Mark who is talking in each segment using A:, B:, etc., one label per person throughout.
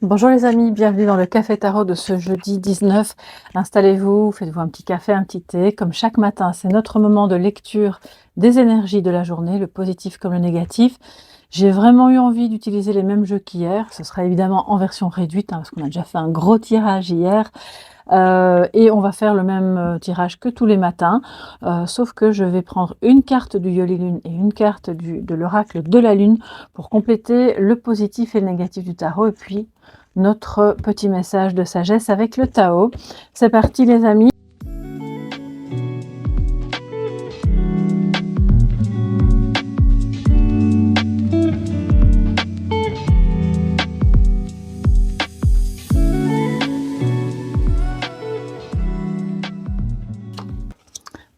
A: Bonjour les amis, bienvenue dans le Café Tarot de ce jeudi 19. Installez-vous, faites-vous un petit café, un petit thé. Comme chaque matin, c'est notre moment de lecture des énergies de la journée, le positif comme le négatif. J'ai vraiment eu envie d'utiliser les mêmes jeux qu'hier. Ce sera évidemment en version réduite, parce qu'on a déjà fait un gros tirage hier. Et on va faire le même tirage que tous les matins, sauf que je vais prendre une carte du Yoli-Lune et une carte de l'oracle de la Lune pour compléter le positif et le négatif du tarot, et puis notre petit message de sagesse avec le Tao. C'est parti les amis.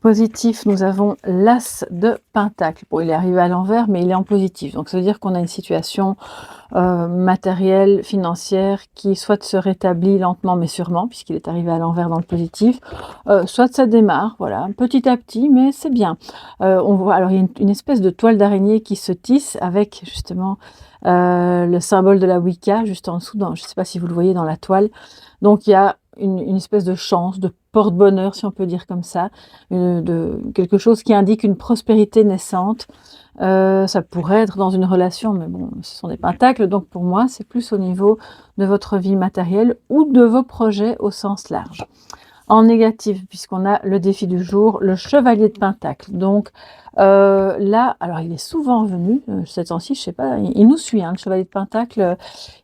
A: Positif, nous avons l'As de Pentacle. Bon, il est arrivé à l'envers, mais il est en positif. Donc, ça veut dire qu'on a une situation matérielle, financière, qui soit se rétablit lentement, mais sûrement, puisqu'il est arrivé à l'envers dans le positif, soit ça démarre, voilà, petit à petit, mais c'est bien. On voit, alors, il y a une espèce de toile d'araignée qui se tisse avec, justement, le symbole de la Wicca, juste en dessous, je ne sais pas si vous le voyez dans la toile. Donc, il y a une espèce de chance, de porte-bonheur, si on peut dire comme ça, de quelque chose qui indique une prospérité naissante. Ça pourrait être dans une relation, mais bon, ce sont des pentacles, donc pour moi, c'est plus au niveau de votre vie matérielle ou de vos projets au sens large. En négatif, puisqu'on a le défi du jour, le chevalier de Pentacle. Donc là, alors il est souvent venu, ces temps-ci, je sais pas, il nous suit, hein, le chevalier de Pentacle,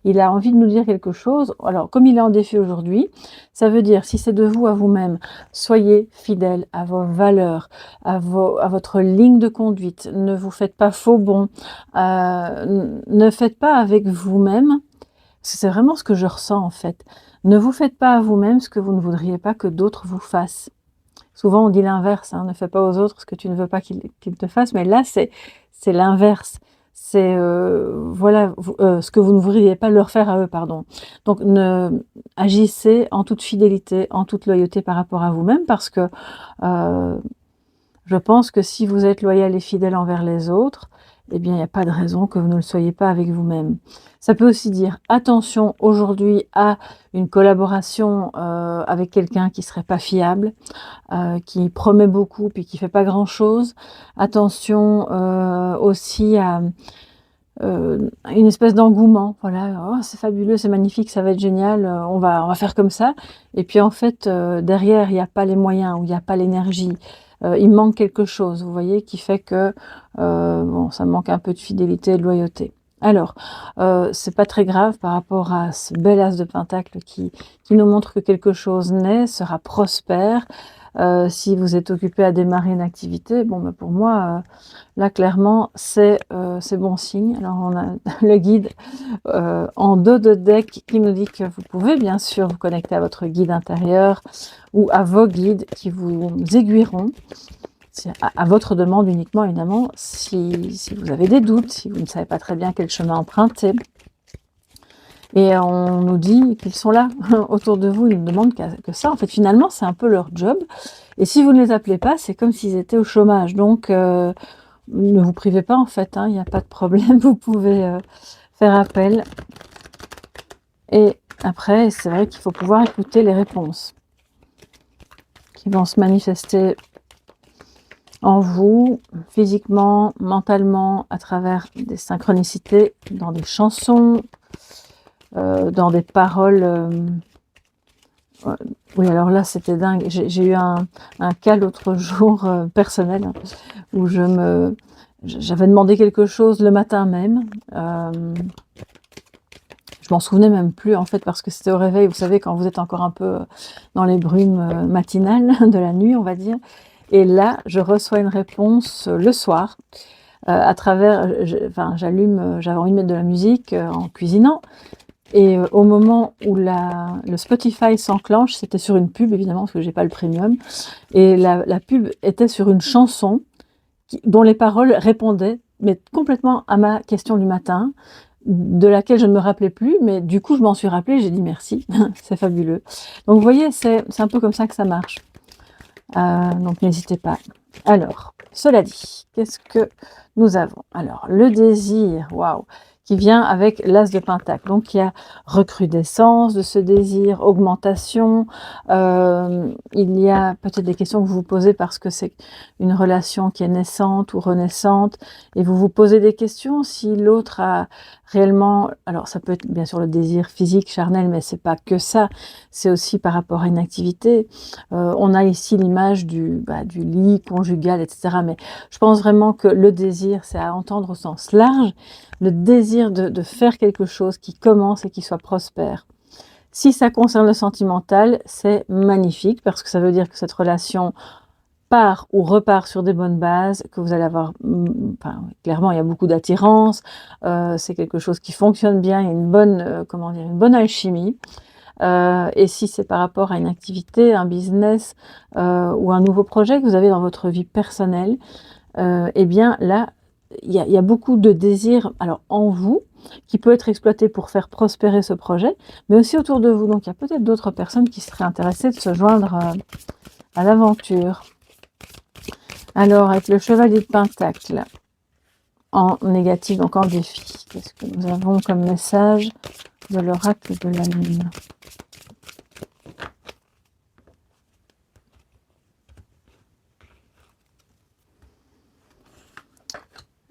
A: il a envie de nous dire quelque chose. Alors comme il est en défi aujourd'hui, ça veut dire, si c'est de vous à vous-même, soyez fidèle à vos valeurs, à votre ligne de conduite, ne vous faites pas faux bond, ne faites pas avec vous-même. C'est vraiment ce que je ressens en fait. Ne vous faites pas à vous-même ce que vous ne voudriez pas que d'autres vous fassent. Souvent on dit l'inverse, hein, ne fais pas aux autres ce que tu ne veux pas qu'ils te fassent, mais là c'est l'inverse. C'est voilà, ce que vous ne voudriez pas leur faire à eux, pardon. Donc agissez en toute fidélité, en toute loyauté par rapport à vous-même, parce que je pense que si vous êtes loyal et fidèle envers les autres, eh bien, il n'y a pas de raison que vous ne le soyez pas avec vous-même. Ça peut aussi dire attention aujourd'hui à une collaboration avec quelqu'un qui ne serait pas fiable, qui promet beaucoup puis qui ne fait pas grand-chose. Attention aussi à une espèce d'engouement. Voilà, oh, c'est fabuleux, c'est magnifique, ça va être génial, on va faire comme ça. Et puis en fait, derrière, il n'y a pas les moyens ou il n'y a pas l'énergie. Il manque quelque chose, vous voyez, qui fait que bon, ça manque un peu de fidélité et de loyauté. Alors, c'est pas très grave par rapport à ce bel as de Pentacle qui nous montre que quelque chose naît, sera prospère. Si vous êtes occupé à démarrer une activité, bon, ben pour moi, là, clairement, c'est bon signe. Alors, on a le guide en dos de deck qui nous dit que vous pouvez bien sûr vous connecter à votre guide intérieur ou à vos guides qui vous aiguilleront, à votre demande uniquement évidemment, si vous avez des doutes, si vous ne savez pas très bien quel chemin emprunter. Et on nous dit qu'ils sont là, autour de vous, ils ne demandent que ça. En fait, finalement, c'est un peu leur job. Et si vous ne les appelez pas, c'est comme s'ils étaient au chômage. Donc, ne vous privez pas, en fait, hein, il n'y a pas de problème. Vous pouvez faire appel. Et après, c'est vrai qu'il faut pouvoir écouter les réponses qui vont se manifester en vous, physiquement, mentalement, à travers des synchronicités, dans des chansons, dans des paroles. Oui, alors là, c'était dingue. J'ai eu un cas l'autre jour personnel, hein, où j'avais demandé quelque chose le matin même. Je m'en souvenais même plus, en fait, parce que c'était au réveil. Vous savez, quand vous êtes encore un peu dans les brumes matinales de la nuit, on va dire. Et là, je reçois une réponse le soir, à travers... j'avais envie de mettre de la musique en cuisinant. Et au moment où le Spotify s'enclenche, c'était sur une pub, évidemment, parce que j'ai pas le premium. Et la pub était sur une chanson dont les paroles répondaient, mais complètement à ma question du matin, de laquelle je ne me rappelais plus, mais du coup, je m'en suis rappelée, j'ai dit merci, c'est fabuleux. Donc, vous voyez, c'est un peu comme ça que ça marche. Donc, n'hésitez pas. Alors, cela dit, qu'est-ce que nous avons? Alors, le désir, waouh! qui vient avec l'as de pentacle. Donc il y a recrudescence de ce désir, augmentation, il y a peut-être des questions que vous vous posez parce que c'est une relation qui est naissante ou renaissante et vous vous posez des questions si l'autre a réellement, alors ça peut être bien sûr le désir physique, charnel, mais c'est pas que ça, c'est aussi par rapport à une activité. On a ici l'image du lit conjugal, etc. Mais je pense vraiment que le désir, c'est à entendre au sens large, le désir de faire quelque chose qui commence et qui soit prospère. Si ça concerne le sentimental, c'est magnifique parce que ça veut dire que cette relation part ou repart sur des bonnes bases, que vous allez avoir, enfin, clairement, il y a beaucoup d'attirance, c'est quelque chose qui fonctionne bien, il y a une bonne, comment dire, une bonne alchimie. Et si c'est par rapport à une activité, un business, ou un nouveau projet que vous avez dans votre vie personnelle, et bien là, il y a beaucoup de désir, alors en vous, qui peut être exploité pour faire prospérer ce projet, mais aussi autour de vous. Donc il y a peut-être d'autres personnes qui seraient intéressées de se joindre, à l'aventure. Alors avec le chevalier de pentacle, en négatif, donc en défi, qu'est-ce que nous avons comme message de l'oracle de la lune?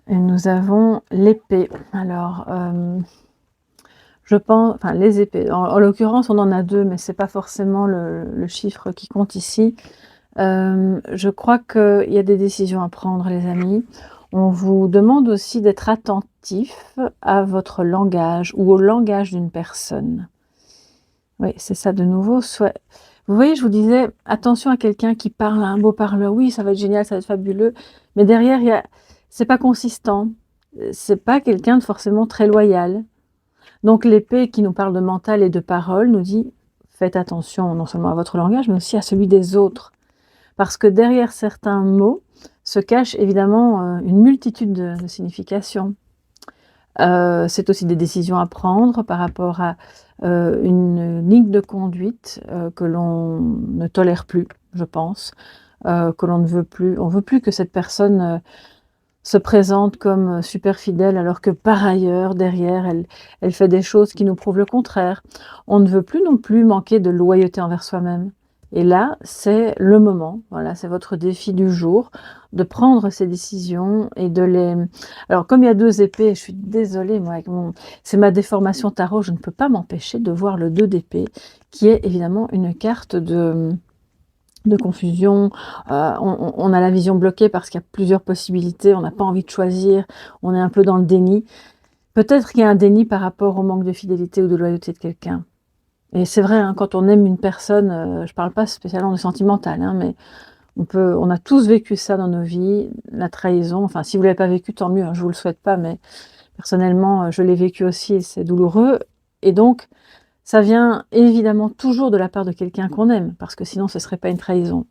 A: Et nous avons l'épée. Alors, je pense, enfin les épées, en l'occurrence on en a 2, mais c'est pas forcément le chiffre qui compte ici. Je crois qu'il y a des décisions à prendre, les amis. On vous demande aussi d'être attentif à votre langage ou au langage d'une personne. Oui, c'est ça de nouveau. Vous voyez, je vous disais, attention à quelqu'un qui parle, un beau parleur. Oui, ça va être génial, ça va être fabuleux. Mais derrière, c'est pas consistant. C'est pas quelqu'un de forcément très loyal. Donc l'épée qui nous parle de mental et de parole nous dit, faites attention non seulement à votre langage, mais aussi à celui des autres. Parce que derrière certains mots se cache évidemment une multitude de significations. C'est aussi des décisions à prendre par rapport à une ligne de conduite que l'on ne tolère plus, je pense, que l'on ne veut plus. On ne veut plus que cette personne se présente comme super fidèle alors que par ailleurs, derrière, elle fait des choses qui nous prouvent le contraire. On ne veut plus non plus manquer de loyauté envers soi-même. Et là, c'est le moment, voilà, c'est votre défi du jour, de prendre ces décisions et de les... Alors, comme il y a 2 épées, je suis désolée, moi, c'est ma déformation tarot, je ne peux pas m'empêcher de voir le 2 d'épée, qui est évidemment une carte de confusion, on a la vision bloquée parce qu'il y a plusieurs possibilités, on n'a pas envie de choisir, on est un peu dans le déni. Peut-être qu'il y a un déni par rapport au manque de fidélité ou de loyauté de quelqu'un. Et c'est vrai, hein, quand on aime une personne, je ne parle pas spécialement de sentimental, hein, mais on a tous vécu ça dans nos vies, la trahison. Enfin, si vous ne l'avez pas vécu, tant mieux, hein, je ne vous le souhaite pas, mais personnellement, je l'ai vécu aussi et c'est douloureux. Et donc, ça vient évidemment toujours de la part de quelqu'un qu'on aime, parce que sinon ce ne serait pas une trahison.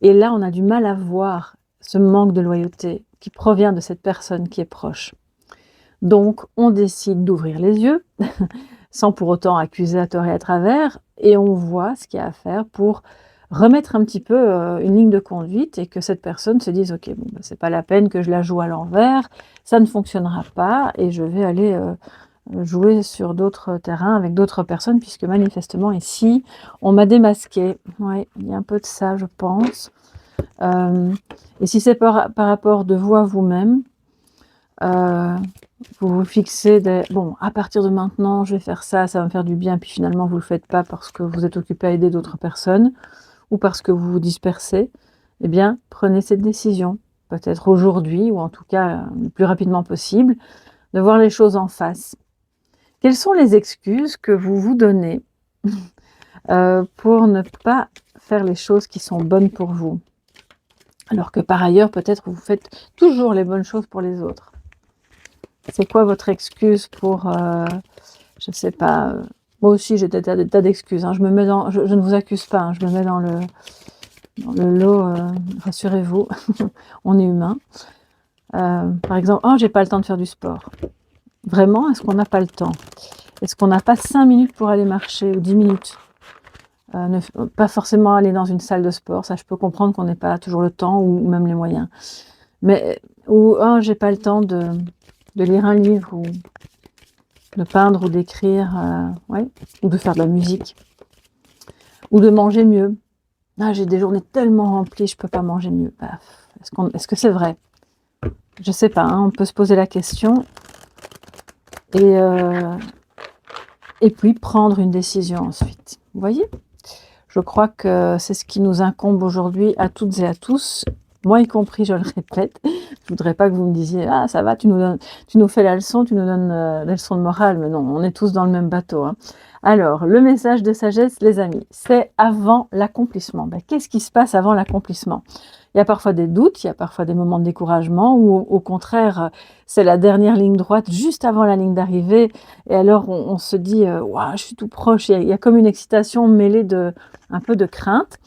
A: Et là, on a du mal à voir ce manque de loyauté qui provient de cette personne qui est proche. Donc, on décide d'ouvrir les yeux, sans pour autant accuser à tort et à travers, et on voit ce qu'il y a à faire pour remettre un petit peu une ligne de conduite et que cette personne se dise « Ok, bon, bah, c'est pas la peine que je la joue à l'envers, ça ne fonctionnera pas et je vais aller jouer sur d'autres terrains avec d'autres personnes puisque manifestement ici, on m'a démasqué. » Ouais, il y a un peu de ça, je pense. Et si c'est par rapport de vous à vous-même, vous vous fixez bon, à partir de maintenant, je vais faire ça, ça va me faire du bien, puis finalement, vous ne le faites pas parce que vous êtes occupé à aider d'autres personnes ou parce que vous vous dispersez, eh bien, prenez cette décision, peut-être aujourd'hui ou en tout cas le plus rapidement possible, de voir les choses en face. Quelles sont les excuses que vous vous donnez pour ne pas faire les choses qui sont bonnes pour vous? Alors que par ailleurs, peut-être vous faites toujours les bonnes choses pour les autres. C'est quoi votre excuse pour, je ne sais pas, moi aussi j'ai des tas d'excuses, hein. Je ne vous accuse pas, hein, je me mets dans le lot, rassurez-vous, on est humain. Par exemple, « Oh, j'ai pas le temps de faire du sport ». Vraiment, est-ce qu'on n'a pas le temps? Est-ce qu'on n'a pas 5 minutes pour aller marcher ou 10 minutes? Pas forcément aller dans une salle de sport, ça je peux comprendre qu'on n'ait pas toujours le temps ou même les moyens. Mais ou « Oh, j'ai pas le temps de de lire un livre ou de peindre ou d'écrire, ouais, ou de faire de la musique ou de manger mieux. Ah, j'ai des journées tellement remplies, je peux pas manger mieux. Bah, est-ce que c'est vrai? Je sais pas, hein, on peut se poser la question et puis prendre une décision ensuite. Vous voyez? Je crois que c'est ce qui nous incombe aujourd'hui à toutes et à tous, moi y compris, je le répète. Je voudrais pas que vous me disiez: «Ah ça va, tu nous fais la leçon, tu nous donnes, la leçon de morale», mais non, on est tous dans le même bateau, hein. Alors, le message de sagesse, les amis, c'est avant l'accomplissement. Bah, qu'est-ce qui se passe avant l'accomplissement? Il y a parfois des doutes, il y a parfois des moments de découragement ou au contraire, c'est la dernière ligne droite juste avant la ligne d'arrivée et alors on se dit: «Waouh, je suis tout proche». Il y a comme une excitation mêlée de un peu de crainte,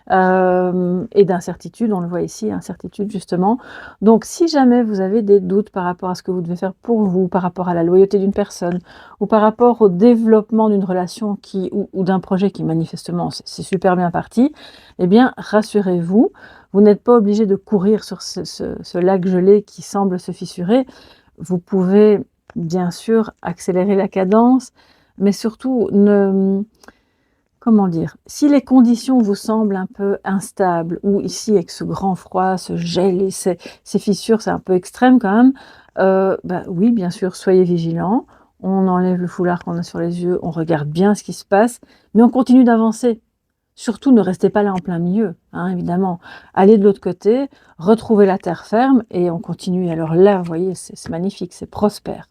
A: et d'incertitude, on le voit ici, incertitude justement. Donc si jamais vous avez des doutes par rapport à ce que vous devez faire pour vous, par rapport à la loyauté d'une personne ou par rapport au développement d'une relation ou d'un projet qui manifestement c'est super bien parti, eh bien rassurez-vous, vous n'êtes pas obligé de courir sur ce lac gelé qui semble se fissurer. Vous pouvez bien sûr accélérer la cadence, mais surtout ne comment dire? Si les conditions vous semblent un peu instables ou ici avec ce grand froid, ce gel et ces fissures, c'est un peu extrême quand même, bah, oui, bien sûr, soyez vigilants. On enlève le foulard qu'on a sur les yeux, on regarde bien ce qui se passe, mais on continue d'avancer. Surtout ne restez pas là en plein milieu, hein, évidemment. Allez de l'autre côté, retrouvez la terre ferme et on continue. Alors là, vous voyez, c'est magnifique, c'est prospère.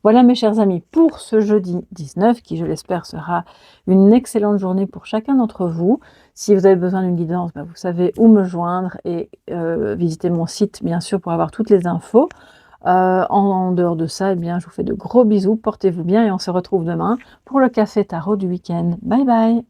A: Voilà mes chers amis pour ce jeudi 19 qui, je l'espère, sera une excellente journée pour chacun d'entre vous. Si vous avez besoin d'une guidance, bah, vous savez où me joindre et visiter mon site bien sûr pour avoir toutes les infos. En dehors de ça, eh bien, je vous fais de gros bisous, portez-vous bien et on se retrouve demain pour le café tarot du week-end. Bye bye!